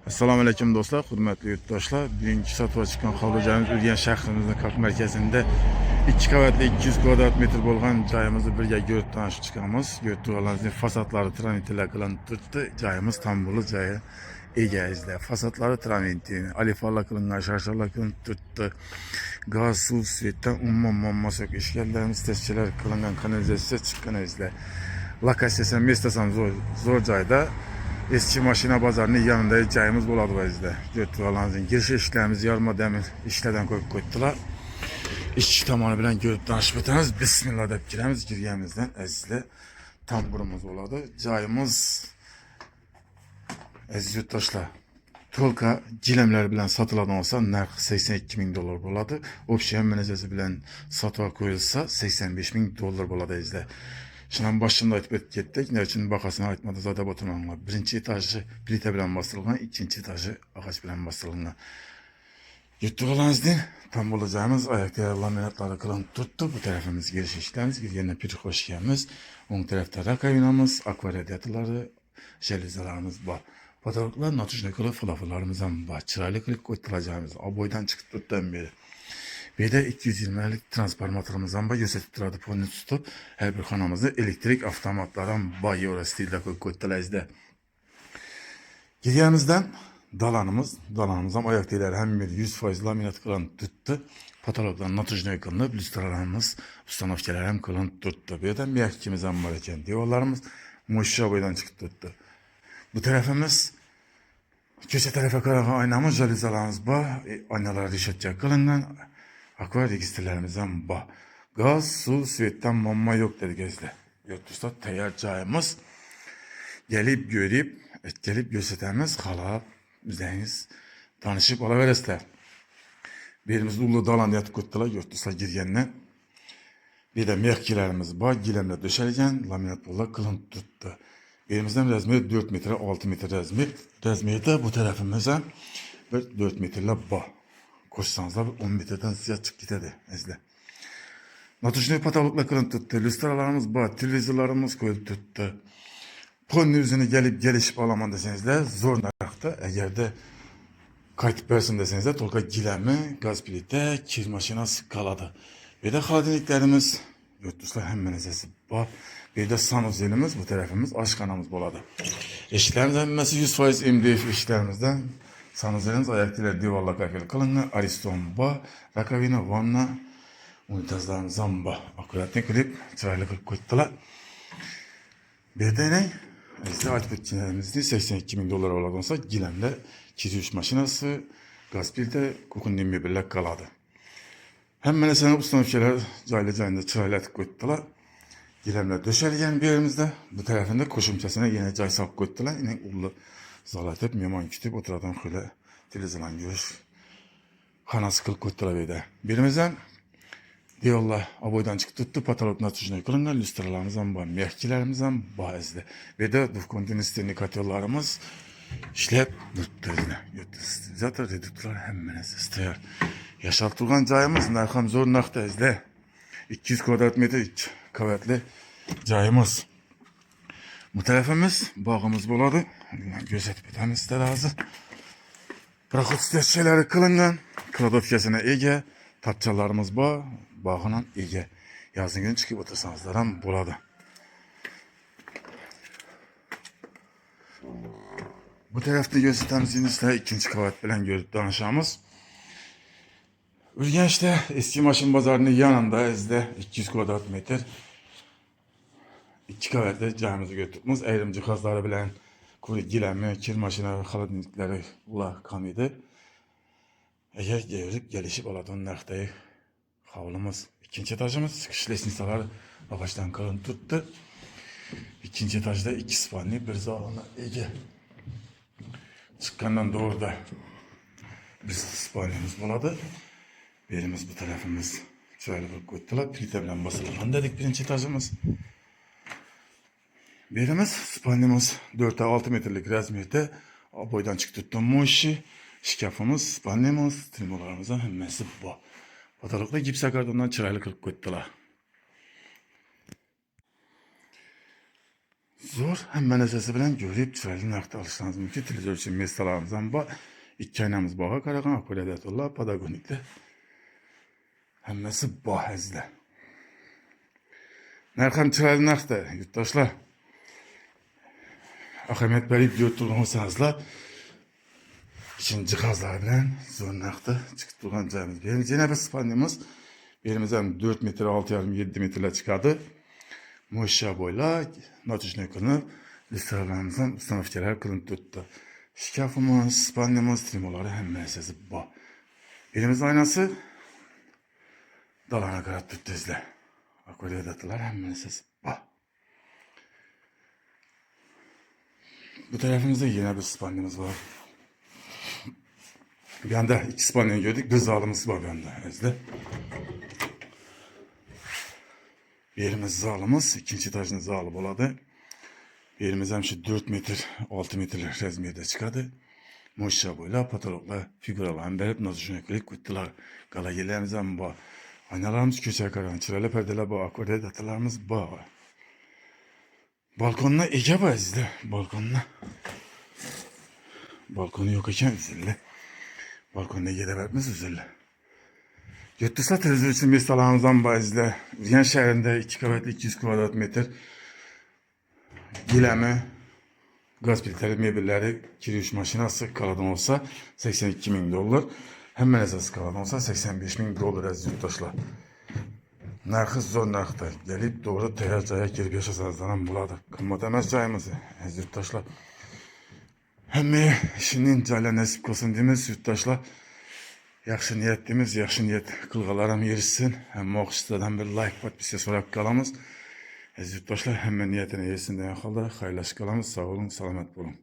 Assalomu alaykum do'stlar, hurmatli yurtdoshlar. Bugungi sotuvga chiqqan hovlijoyimiz Urganch shahrimizning Qalq markazida 2 qavatli 200 kvadrat metr bo'lgan joyimizni birga ko'rib tanishib chiqamiz. Yurtdoshlarning fasadlari tranitlar bilan turibdi. Joyimiz tam bo'lib joyi egazda. Fasadlari traniti, alifalar qilingan, sharshalar qilinib turibdi. Gaz, suv, svetdan umuman muammosi yo'q. Ishgallarimiz testchilar qilingan, kanalizatsiya chiqqan izlar. Lokatsiyasi mestasam zo'r joyda. Eski maşina bazarının yanında joyimiz bo'ladi bizda. Götürülanızın giriş işlerimiz yarma demir işlerden koyup koydular. İşçi tomoni bilan ko'rib tanishib o'tamiz. Bismillah deb kiramiz. Girganimizdan azizlar tamburimiz bo'ladi. Joyimiz aziz yurtdoshlar, to'lqa gilamlar bilan sotiladigan olsa narxi 82 ming dollar bo'ladi. Opsiyon menejasi bilan sotuvga qo'yilsa 85 ming dollar bo'ladi azizlar. Şundan başında aytib ketdik. Ne için bakasını aytmadı zaten oturmamlar. Birinci etajı plita bilan bastırılgan, ikinci etajı ağaç bilan bastırılgan. Yurtdoshlarimizni tam bo'lajamiz. Ayakta laminatları kılınıp tuttu. Bu tarafımız giriş işlerimiz. Girgenden bir hoş gelmiş. On tarafta rakovinamiz, akvaryadiyatorları, jelizalarımız var. Fotoğraflar natujnoy qilib falafillarımızdan var. Chiroyli qilib qo'ytirajamiz. Aboydan chiqib tutdan beri. Bir de 220'lik transformatörümüzden var. Gözetip turadi ponni tutup her bir xonamızda elektrik avtomatlardan var. Euro stilde koydular. Girganimizdan dalanımızdan ayak deyler hem bir 100% laminat kılan tuttu. Patologdan natujnoy qilinib, lyustralarımız, ustanovkalar hem kılan tuttu. Bir yerden bir yakikimizden var ekan. Diyorlarımız moşşa boydan çıkıp tuttu. Bu tarafımız köşe tarafa qaragan aynamız, jalizalarımız var. Aynalar rişatcha qilingan. Akvar registrlerimizden var. Gaz, su, svetten muammo yok dedik ezde. Yurtdoshlar tayyor joyimiz. Gelip görüp, gelip gösterimiz, halap, bizleriniz tanışıp olaveresizler. Birimiz ulu dalan yatıp koydular, yurtdoshlar girgenden. Bir de mehkilerimiz var, gilemle döşelgen, laminat bolla kılınıp tuttu. Birimizden rezmi 4 metre, 6 metre rezmi. Rezmi de bu tarafımızdan 4 metreyle var. Koşsanız da 10 metreden ziyade çık gitedi ezle. Natujnoy patologla kılın tuttu. Lüstralarımız var, televizorlarımız koyup tuttu. Ponni yüzünü gelişip alaman deseniz de zor narxda. Eğer de kayıtıp versin deseniz de tolka gilemi, gaz plite, kir maşinası kaladı. Bir de xaladeliklerimiz, yurtdoshlar hemmenizesi var. Bir de sanuzelimiz, bu tarafımız aşkanamız boladı. Eşiklerimizden bilmesi 100% MDF eşiklerimizden. Sanuzelimiz ayaktiler divarla kafeli kılıngan, ariston var, rakovina, vanna, unitazlarımızdan var. Akkuratni klip, chiroyli qilib koydular. Bir de ne? Bizde açıp etkinlerimizde 82 ming dollar oladu olsa, gilemle kiriş maşinası, gaz pilde, kokunun möbürler kaladı. Hemen sana ustanovkalar joyla chiroyli etib koydular. Gilemle döşelgen bir yerimizde, bu tarafında koşumçasına yine joy solib koydular. Yine ulu zalat hep mehmon kutib o'tiradigan xula televizordan görüş xonasi qilib koydular dedi. Birimizdan diyorlar aboydan çıkıp tuttu, patolog natujnoy qilingan, lyustralarımızdan var, mehkilerimizdan var izde. Bir de dufkontinist indikatörlerimiz işlep tuttu izde. Zaten reduktorlar hemmeniz istiyor. Yaşaltılgan joyimiz narxam zo'r narxda izde. 200 kvadrat metre 2 qavatli joyimiz. Bu tarafımız bağımız boladı. Gözetip etamiz sizlar hozir. Proxod stetsiyalari qilingan, kladovkasına ega, tapchalarimiz bor, bog'ining ega. Yozning kuni chiqib o'tirsangizlar ham bo'ladi. Bu tarafda gözetamiz sizlar ikinci qavat bilan ko'rib tanishamiz. Urganchda eski maşin bozorining yanında izda 200 kvadrat metr 2 qavatli joyimizni ko'ribmiz. Ayrim jihozlari bilan gilami, kir maşina, xaladnikleri ular kamidi. Eğer gelişip oladigan narxdagi hovlimiz. İkinci etajımız çıkış lesnisaları ağaçtan kalın tuttu. İkinci etajda 2 spalni, bir zalına ega. Çıkkandan doğru da bir spalnimiz buladı. Birimiz bu tarafımız şöyle bir koydular. Plita bilan basılgan dedik birinci etajımız. Birimiz spalnimiz 4-6 metrelik razmiyete boydan çıktı tuttuğum moşi. Şkafımız, spalnimiz, trimolarımızdan hemmesi bu. Patologda gips akardondan chiroyli qilib koydular. Zor hemen esası bilen görüp çıraylı nakde alışlarınız mümkün. Televizyon için meselerimizden var. İki aynamız bağa karakan Akoledetullah Patagonik'te. Hemmesi bahezde. Nerkam çıraylı nakde yurttaşlar. Ahmet Bey'i götürüyorsanızla için cihazlar bilen zor nakde çıkıp durgan cayımız. Benim yine bir spanyamız. Benim 4 metre 6,5-7 metre çıkardı. Moşa boyla natışına kılınıp listelerlerimizden sınıfçalar kılınıp tuttu. Şikafımız, spanyamız, trimoları hem mesajı bu. Elimiz aynası dalana kadar tuttu izle. Akolye datılar hem mesajı bu. Bu tarafımızda yine bir spanyamız var. Bir anda iki spanyayı gördük. Bir zalımız var bir anda. İzle. Birimiz zalımız, ikinci taşın zalı boladı. Birimiz hem şu 4 metre, 6 metre rezmiyede çıkardı. Moşa boyla, patologla, figuralarını verip nasıl şunaklık kuttular. Gala gelemiz hem bu. Aynalarımız köşe karan, çırayla perdeler bu, akorde datalarımız bu. Balkonuna eke var izle, balkonuna. Balkonu yok iken üzüldü. Balkonuna gide vermez üzüldü. Götürse televizyon için meselerimizden bahizle. Riyan şehrinde 2 kavetli 200 kvadrat metre. Gilemi, gaz filtreleri, mebelleri, kiriş maşinası kaladan olsa 82 bin dolar. Hemen esası kaladan olsa 85 bin dolar az yurttaşlar. Narxı zor narxda. Gelip doğru teyar caya girip yaşasanızdan buladı. Kımmat emez cayımızı az yurttaşlar. Hem işinin cayla nasip olsun deyimiz yurttaşlar. Yaxşı niyetimiz, yaxşı niyet kılgalarım yerişsin. Hem oxustadan bir like bat bir ses olarak kalamız. Az yurttaşlar hemen niyetine yersin deyen halda hayırlaşık kalamız. Sağ olun, selamet olun.